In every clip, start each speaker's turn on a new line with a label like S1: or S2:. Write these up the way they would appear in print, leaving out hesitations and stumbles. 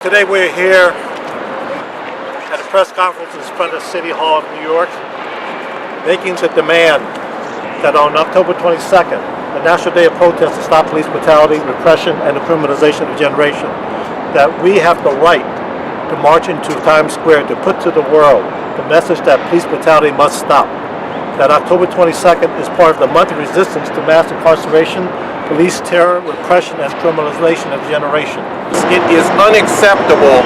S1: Today we're here at a press conference in front of City Hall of New York, making the demand that on October 22nd, the National Day of Protest to Stop Police Brutality, Repression, and the Criminalization of a Generation, that we have the right to march into Times Square to put to the world the message that police brutality must stop. That October 22nd is part of the month of resistance to mass incarceration, police terror, repression, and criminalization of a generation.
S2: It is unacceptable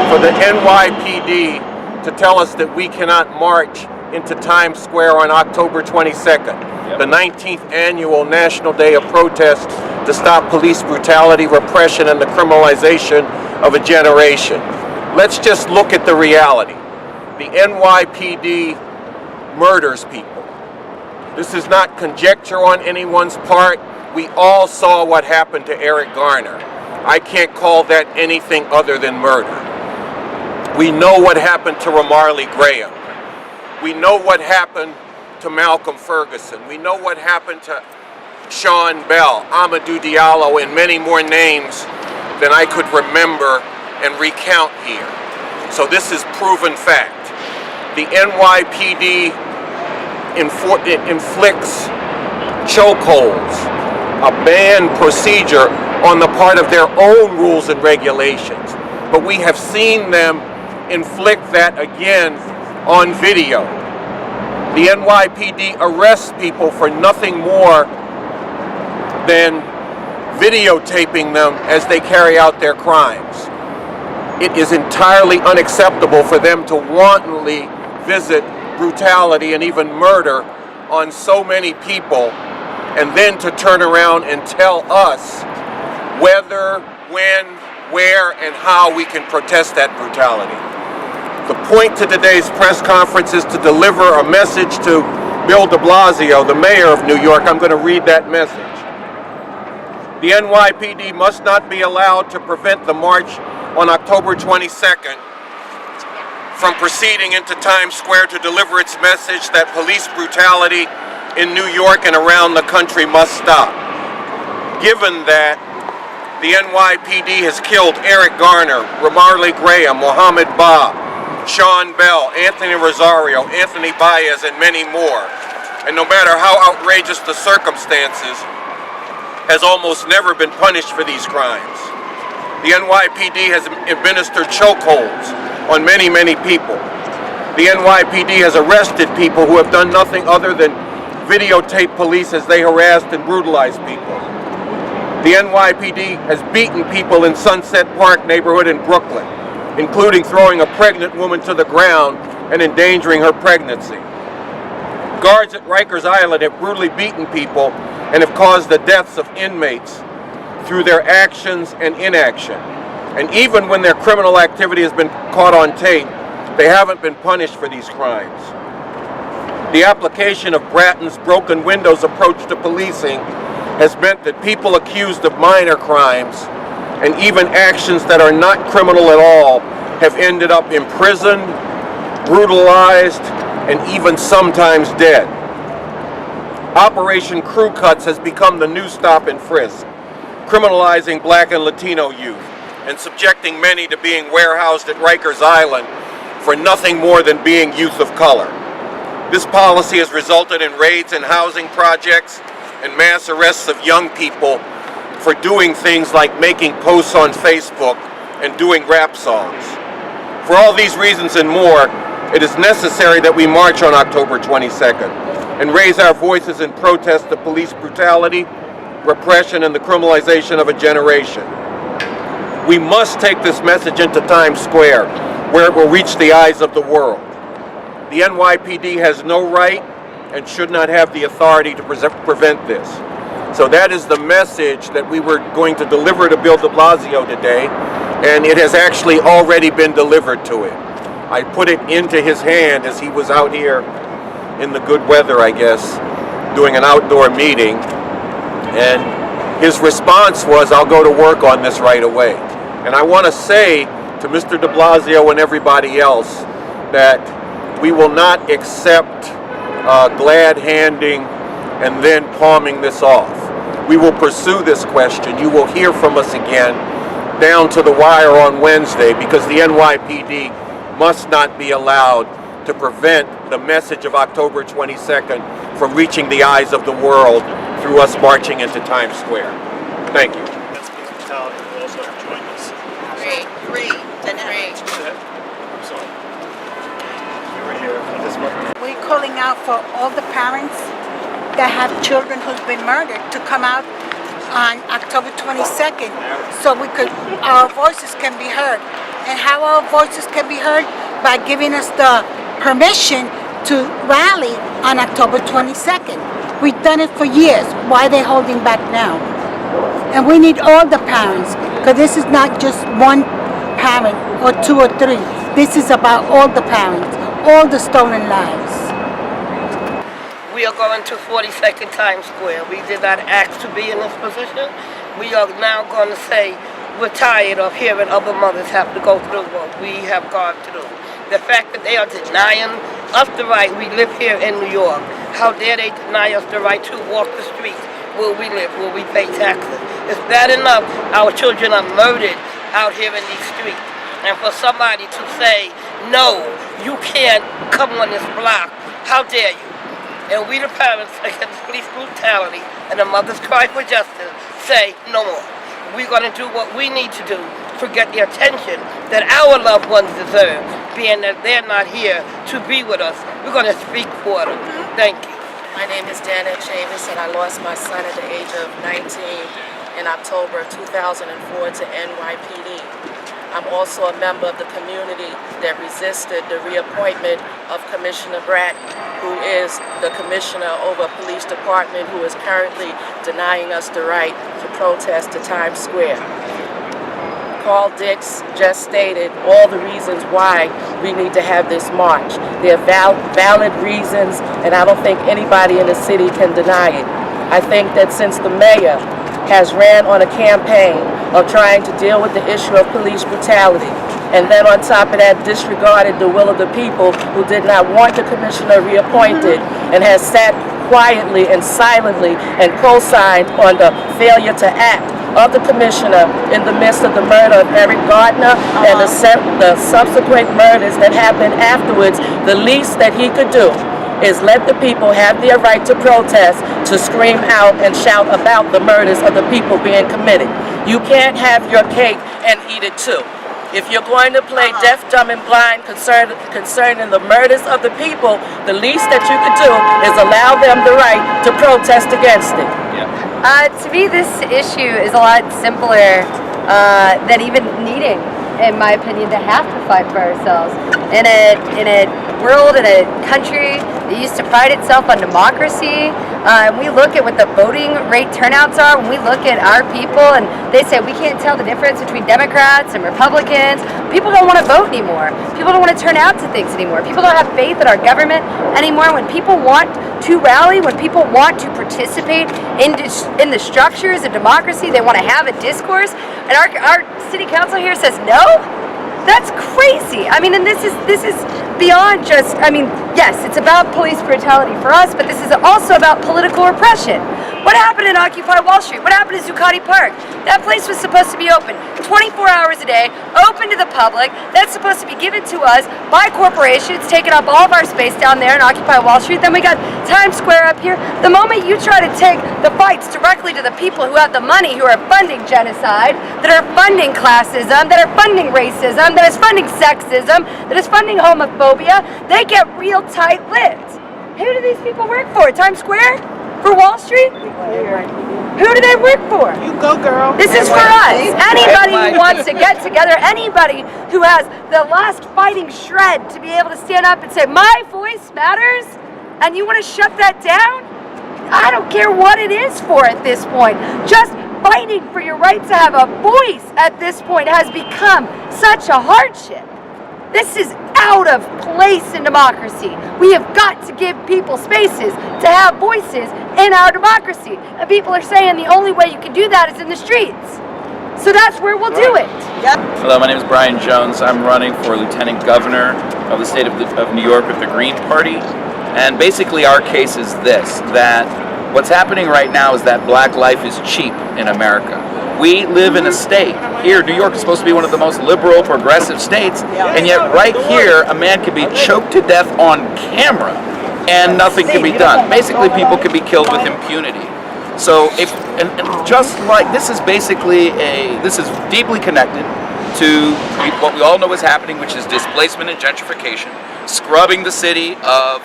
S2: for the NYPD to tell us that we cannot march into Times Square on October 22nd, the 19th annual National Day of Protest to stop police brutality, repression, and the criminalization of a generation. Let's just look at the reality. The NYPD murders people. This is not conjecture on anyone's part. We all saw what happened to Eric Garner. I can't call that anything other than murder. We know what happened to Ramarley Graham. We know what happened to Malcolm Ferguson. We know what happened to Sean Bell, Amadou Diallo, and many more names than I could remember and recount here. So this is proven fact. The NYPD inflicts chokeholds, a banned procedure on the part of their own rules and regulations. But we have seen them inflict that again on video. The NYPD arrests people for nothing more than videotaping them as they carry out their crimes. It is entirely unacceptable for them to wantonly visit brutality and even murder on so many people, and then to turn around and tell us whether, when, where, and how we can protest that brutality. The point to today's press conference is to deliver a message to Bill de Blasio, the mayor of New York. I'm going to read that message. The NYPD must not be allowed to prevent the march on October 22nd from proceeding into Times Square to deliver its message that police brutality in New York and around the country must stop. Given that the NYPD has killed Eric Garner, Ramarley Graham, Mohammed Ba, Sean Bell, Anthony Rosario, Anthony Baez, and many more, and no matter how outrageous the circumstances, has almost never been punished for these crimes. The NYPD has administered chokeholds on many, many people. The NYPD has arrested people who have done nothing other than videotape police as they harassed and brutalized people. The NYPD has beaten people in Sunset Park neighborhood in Brooklyn, including throwing a pregnant woman to the ground and endangering her pregnancy. Guards at Rikers Island have brutally beaten people and have caused the deaths of inmates through their actions and inaction. And even when their criminal activity has been caught on tape, they haven't been punished for these crimes. The application of Bratton's broken windows approach to policing has meant that people accused of minor crimes and even actions that are not criminal at all have ended up imprisoned, brutalized, and even sometimes dead. Operation Crew Cuts has become the new stop and frisk, criminalizing Black and Latino youth and subjecting many to being warehoused at Rikers Island for nothing more than being youth of color. This policy has resulted in raids in housing projects and mass arrests of young people for doing things like making posts on Facebook and doing rap songs. For all these reasons and more, it is necessary that we march on October 22nd and raise our voices in protest of police brutality, repression, and the criminalization of a generation. We must take this message into Times Square, where it will reach the eyes of the world. The NYPD has no right and should not have the authority to prevent this. So that is the message that we were going to deliver to Bill de Blasio today, and it has actually already been delivered to him. I put it into his hand as he was out here in the good weather, I guess, doing an outdoor meeting, and his response was, "I'll go to work on this right away." And I want to say to Mr. de Blasio and everybody else that we will not accept glad handing and then palming this off. We will pursue this question. You will hear from us again. down to the wire on Wednesday, because the NYPD must not be allowed to prevent the message of October 22nd from reaching the eyes of the world through us marching into Times Square. Thank you.
S1: That's police brutality will also join us.
S3: Three.
S1: I'm sorry. You were here for this one.
S3: We're calling out for all the parents that have children who's been murdered to come out on October 22nd so our voices can be heard. And how our voices can be heard? By giving us the permission to rally on October 22nd. We've done it for years. Why are they holding back now? And we need all the parents, because this is not just one parent or two or three. This is about all the parents, all the stolen lives.
S4: We are going to 42nd Times Square. We did not ask to be in this position. We are now going to say we're tired of hearing other mothers have to go through what we have gone through. The fact that they are denying us the right, we live here in New York. How dare they deny us the right to walk the streets where we live, where we pay taxes. It's bad enough our children are murdered out here in these streets. And for somebody to say, no, you can't come on this block, how dare you? And we the parents against police brutality and the mothers cry for justice say no more. We're going to do what we need to do to get the attention that our loved ones deserve, being that they're not here to be with us. We're going to speak for them. Thank you.
S5: My name is Dana Chavis, and I lost my son at the age of 19 in October of 2004 to NYPD. I'm also a member of the community that resisted the reappointment of Commissioner Bratt, who is the commissioner over a police department who is currently denying us the right to protest to Times Square. Carl Dix just stated all the reasons why we need to have this march. They're valid reasons, and I don't think anybody in the city can deny it. I think that since the mayor has ran on a campaign of trying to deal with the issue of police brutality, and then on top of that disregarded the will of the people who did not want the commissioner reappointed, and has sat quietly and silently and co-signed on the failure to act of the commissioner in the midst of the murder of Eric Gardner and the subsequent murders that happened afterwards. The least that he could do is let the people have their right to protest, to scream out and shout about the murders of the people being committed. You can't have your cake and eat it too. If you're going to play deaf, dumb, and blind concerning the murders of the people, the least that you could do is allow them the right to protest against it.
S6: To me, this issue is a lot simpler than even needing, in my opinion, to have to fight for ourselves. In a world, in a country that used to pride itself on democracy, and we look at what the voting rate turnouts are, when we look at our people, and they say we can't tell the difference between Democrats and Republicans. People don't want to vote anymore. People don't want to turn out to things anymore. People don't have faith in our government anymore. When people want to rally, when people want to participate in the structures of democracy, they want to have a discourse, and our city council here says no? That's crazy. I mean, and this is beyond just, I mean, yes, it's about police brutality for us, but this is also about political repression. What happened in Occupy Wall Street? What happened in Zuccotti Park? That place was supposed to be open 24 hours a day, open to the public. That's supposed to be given to us by corporations, taking up all of our space down there in Occupy Wall Street. Then we got Times Square up here. The moment you try to take the fights directly to the people who have the money, who are funding genocide, that are funding classism, that are funding racism, that is funding sexism, that is funding homophobia, they get real tight-lipped. Who do these people work for? Times Square? For Wall Street? Who do they work for?
S3: You go, girl.
S6: This is for us. Anybody who wants to get together, anybody who has the last fighting shred to be able to stand up and say, my voice matters, and you want to shut that down? I don't care what it is for at this point. Just fighting for your right to have a voice at this point has become such a hardship. This is out of place in democracy. We have got to give people spaces to have voices in our democracy. And people are saying the only way you can do that is in the streets. So that's where we'll do it.
S7: Hello, my name is Brian Jones. I'm running for Lieutenant Governor of the state of New York with the Green Party. And basically our case is this, that what's happening right now is that black life is cheap in America. We live in a state. Here, New York is supposed to be one of the most liberal, progressive states, and yet right here, a man can be choked to death on camera, and nothing can be done. Basically, people can be killed with impunity. So, and just like this is basically this is deeply connected to what we all know is happening, which is displacement and gentrification, scrubbing the city of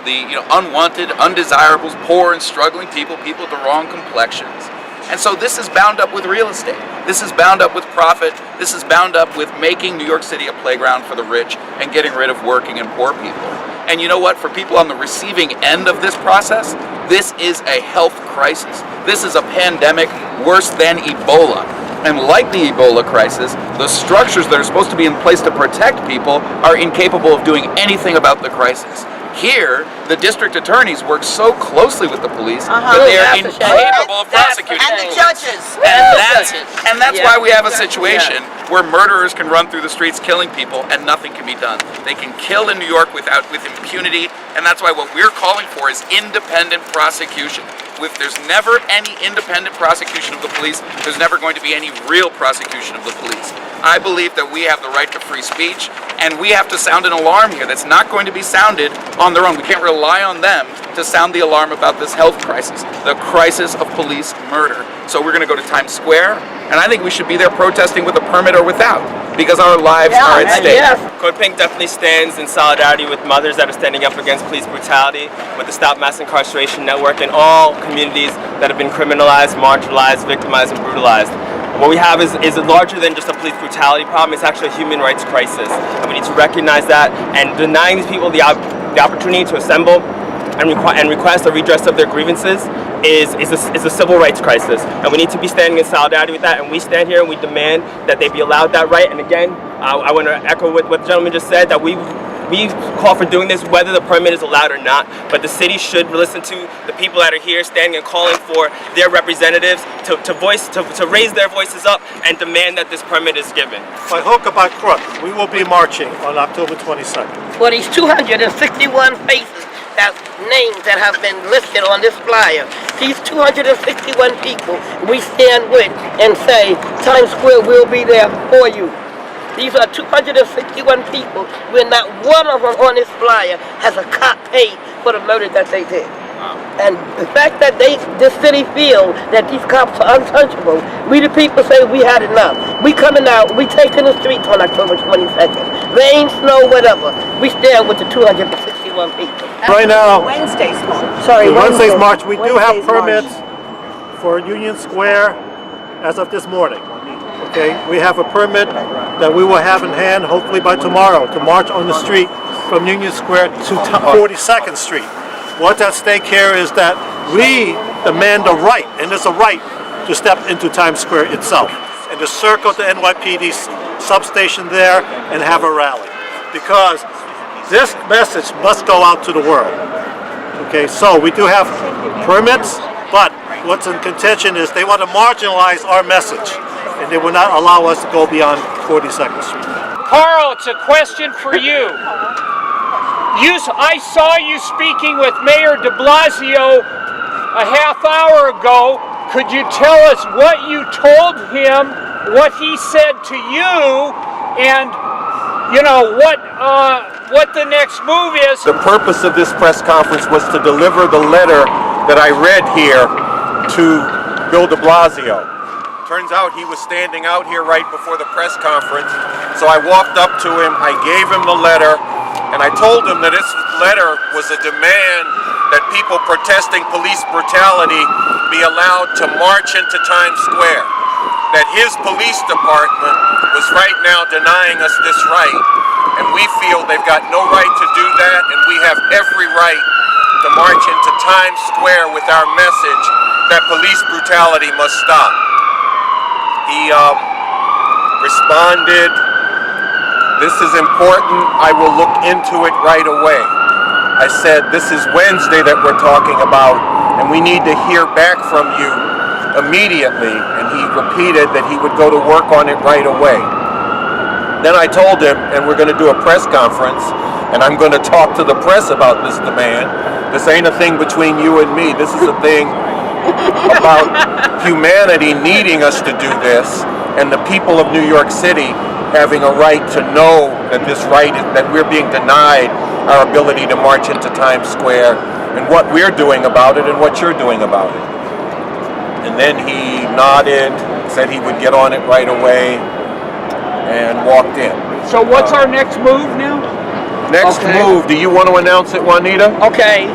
S7: the unwanted, undesirables, poor and struggling people with the wrong complexions. And so this is bound up with real estate. This is bound up with profit. This is bound up with making New York City a playground for the rich and getting rid of working and poor people. And you know what? For people on the receiving end of this process, this is a health crisis. This is a pandemic worse than Ebola. And like the Ebola crisis, the structures that are supposed to be in place to protect people are incapable of doing anything about the crisis. Here, the district attorneys work so closely with the police that they are incapable of prosecuting.
S8: And the judges.
S7: And that's why we have a situation where murderers can run through the streets killing people and nothing can be done. They can kill in New York with impunity, and that's why what we're calling for is independent prosecution. If there's never any independent prosecution of the police, there's never going to be any real prosecution of the police. I believe that we have the right to free speech, and we have to sound an alarm here that's not going to be sounded on their own. We can't rely on them to sound the alarm about this health crisis, the crisis of police murder. So we're going to go to Times Square, and I think we should be there protesting with a permit or without, because our lives are at stake.
S9: Code Pink definitely stands in solidarity with mothers that are standing up against police brutality, with the Stop Mass Incarceration Network, and all communities that have been criminalized, marginalized, victimized, and brutalized. What we have is larger than just a police brutality problem. It's actually a human rights crisis, and we need to recognize that. And denying these people the opportunity to assemble and request a redress of their grievances is a civil rights crisis, and we need to be standing in solidarity with that. And we stand here and we demand that they be allowed that right. And again, I want to echo what the gentleman just said, that we call for doing this whether the permit is allowed or not, but the city should listen to the people that are here standing and calling for their representatives to raise their voices up and demand that this permit is given.
S1: By hook or by crook, we will be marching on October 22nd.
S4: For these 261 faces, names that have been listed on this flyer, these 261 people we stand with and say, Times Square will be there for you. These are 261 people where not one of them on this flyer has a cop paid for the murder that they did. Wow. And the fact that this city feels that these cops are untouchable, we the people say we had enough. We coming out, we taking the streets on October 22nd. Rain, snow, whatever. We stand with the 261 people.
S1: Right now,
S8: Wednesday's march.
S1: Wednesday's march, we do have permits for Union Square as of this morning. Okay, we have a permit that we will have in hand hopefully by tomorrow to march on the street from Union Square to 42nd Street. What's at stake here is that we demand a right, and it's a right to step into Times Square itself and to circle the NYPD substation there and have a rally. Because this message must go out to the world. Okay, so we do have permits, but what's in contention is they want to marginalize our message, and they will not allow us to go beyond 42nd Street.
S10: Carl, it's a question for you. I saw you speaking with Mayor de Blasio a half hour ago. Could you tell us what you told him, what he said to you, and what the next move is?
S2: The purpose of this press conference was to deliver the letter that I read here to Bill de Blasio. Turns out he was standing out here right before the press conference, so I walked up to him, I gave him the letter, and I told him that this letter was a demand that people protesting police brutality be allowed to march into Times Square. That his police department was right now denying us this right, and we feel they've got no right to do that, and we have every right to march into Times Square with our message that police brutality must stop. He responded, "This is important, I will look into it right away." I said, "This is Wednesday that we're talking about, and we need to hear back from you immediately." And he repeated that he would go to work on it right away. Then I told him, and we're going to do a press conference, and I'm going to talk to the press about this demand. This ain't a thing between you and me. This is a thing about humanity needing us to do this, and the people of New York City having a right to know that that we're being denied our ability to march into Times Square, and what we're doing about it and what you're doing about it. And then he nodded, said he would get on it right away, and walked in.
S10: So what's our next move now?
S2: Next move, do you want to announce it, Juanita?
S4: Okay,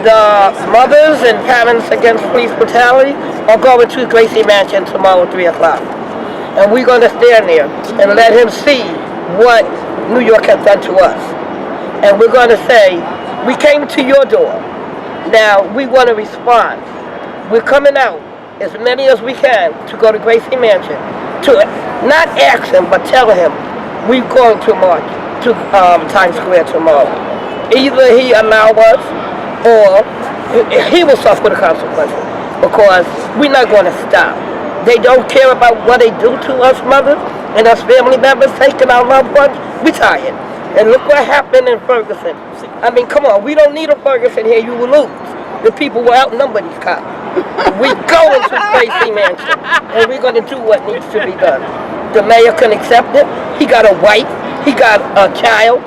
S4: the mothers and parents against police brutality are going to Gracie Mansion tomorrow at 3 o'clock. And we're going to stand there and let him see what New York has done to us. And we're going to say, we came to your door. Now, we want to respond. We're coming out, as many as we can, to go to Gracie Mansion, to not ask him, but tell him, we're going to march to Times Square tomorrow. Either he allow us, or he will suffer the consequences, because we're not going to stop. They don't care about what they do to us mothers and us family members taking our loved ones. We tired. And look what happened in Ferguson. I mean, come on, we don't need a Ferguson here, you will lose. The people will outnumber these cops. We go into Gracie Mansion, and we're going to do what needs to be done. The mayor can accept it. He got a wife. He got a child.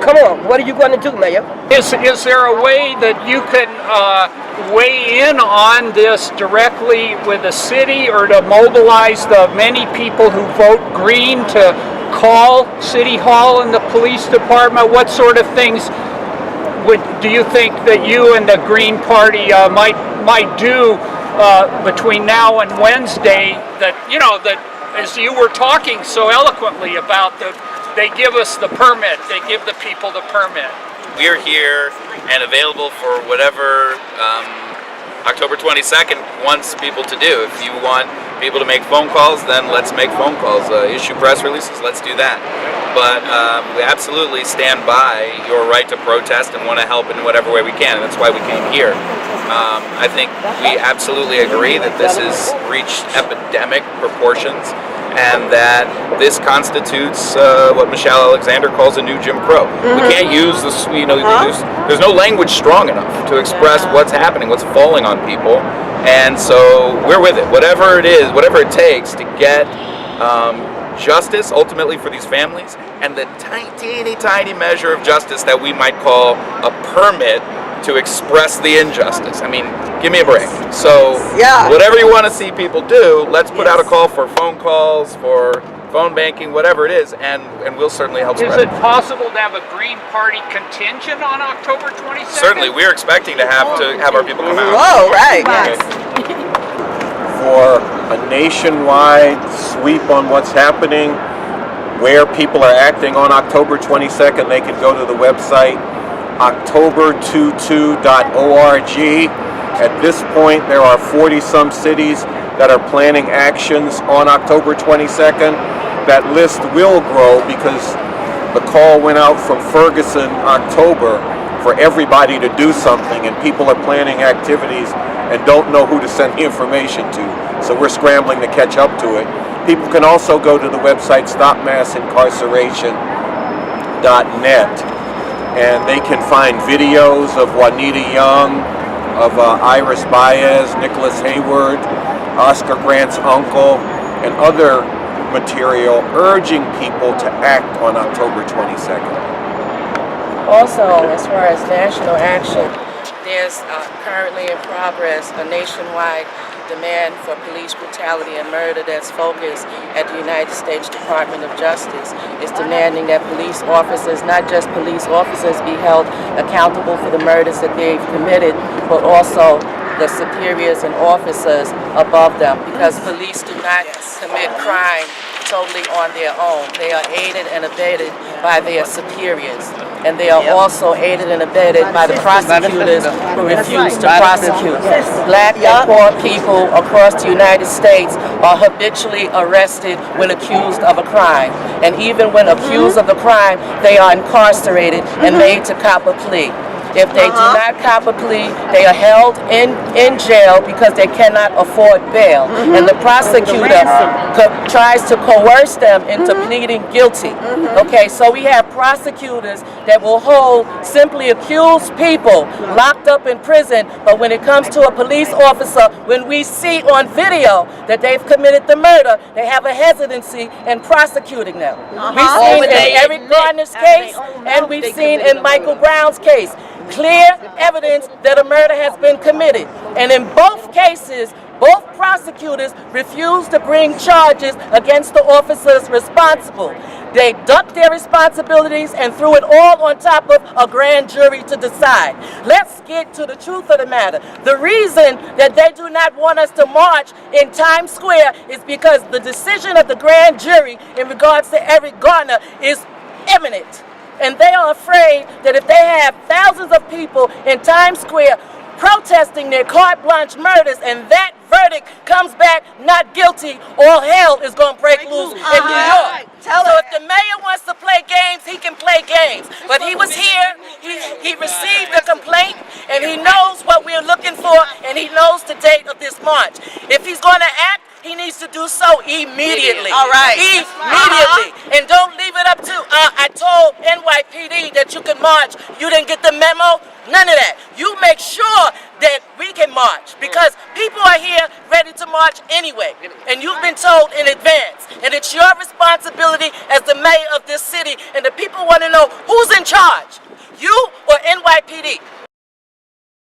S4: Come on, what are you going to do, Mayor?
S10: Is there a way that you can weigh in on this directly with the city, or to mobilize the many people who vote green to call City Hall and the police department? What sort of things do you think that you and the Green Party might do between now and Wednesday, that as you were talking so eloquently about, they give us the permit, they give the people the permit?
S7: We're here and available for whatever October 22nd wants people to do. If you want people to make phone calls, then let's make phone calls. Issue press releases, let's do that. But we absolutely stand by your right to protest and want to help in whatever way we can, and that's why we came here. I think we absolutely agree that this has reached epidemic proportions, and that this constitutes what Michelle Alexander calls a new Jim Crow. We can't use this, there's no language strong enough to express what's happening, what's falling on people, and so we're with it. Whatever it is, whatever it takes to get justice ultimately for these families, and the tiny measure of justice that we might call a permit to express the injustice. I mean, give me a break. So whatever you want to see people do, let's put out a call for phone calls, for phone banking, whatever it is, and we'll certainly help spread it.
S10: Is it possible to have a Green Party contingent on October 22nd?
S7: Certainly, we're expecting to have our people come out.
S8: Oh, right.
S7: Okay.
S2: For a nationwide sweep on what's happening, where people are acting on October 22nd, they can go to the website october22.org. At this point, there are 40-some cities that are planning actions on October 22nd. That list will grow because the call went out from Ferguson October for everybody to do something, and people are planning activities and don't know who to send the information to. So we're scrambling to catch up to it. People can also go to the website stopmassincarceration.net, and they can find videos of Juanita Young, of Iris Baez, Nicholas Hayward, Oscar Grant's uncle, and other material urging people to act on October 22nd.
S5: Also, as far as national action, there's currently in progress a nationwide demand for police brutality and murder that's focused at the United States Department of Justice. It's demanding that police officers, not just police officers, be held accountable for the murders that they've committed, but also the superiors and officers above them, because police do not commit crime totally on their own. They are aided and abetted by their superiors, and they are also aided and abetted by the prosecutors who refuse to prosecute. Black and poor people across the United States are habitually arrested when accused of a crime, and even when accused of the crime, they are incarcerated and made to cop a plea. If they do not cop a plea, they are held in jail because they cannot afford bail. And the prosecutor tries to coerce them into pleading guilty. Okay, so we have prosecutors that will hold simply accused people locked up in prison, but when it comes to a police officer, when we see on video that they've committed the murder, they have a hesitancy in prosecuting them. We've seen in Eric Garner's case, and we've seen in Michael Brown's case, clear evidence that a murder has been committed. And in both cases, both prosecutors refused to bring charges against the officers responsible. They ducked their responsibilities and threw it all on top of a grand jury to decide. Let's get to the truth of the matter. The reason that they do not want us to march in Times Square is because the decision of the grand jury in regards to Eric Garner is imminent. And they are afraid that if they have thousands of people in Times Square protesting their carte blanche murders and that verdict comes back not guilty, all hell is going to break loose in New York. So if the mayor wants to play games, he can play games. But he was here, he received a complaint, and he knows what we're looking for, and he knows the date of this march. If he's going to act, he needs to do so immediately.
S8: All right.
S5: Immediately. And don't leave it up to, I told NYPD that you can march. You didn't get the memo? None of that. You make sure that we can march because people are here ready to march anyway. And you've been told in advance. And it's your responsibility as the mayor of this city. And the people want to know who's in charge, you or NYPD.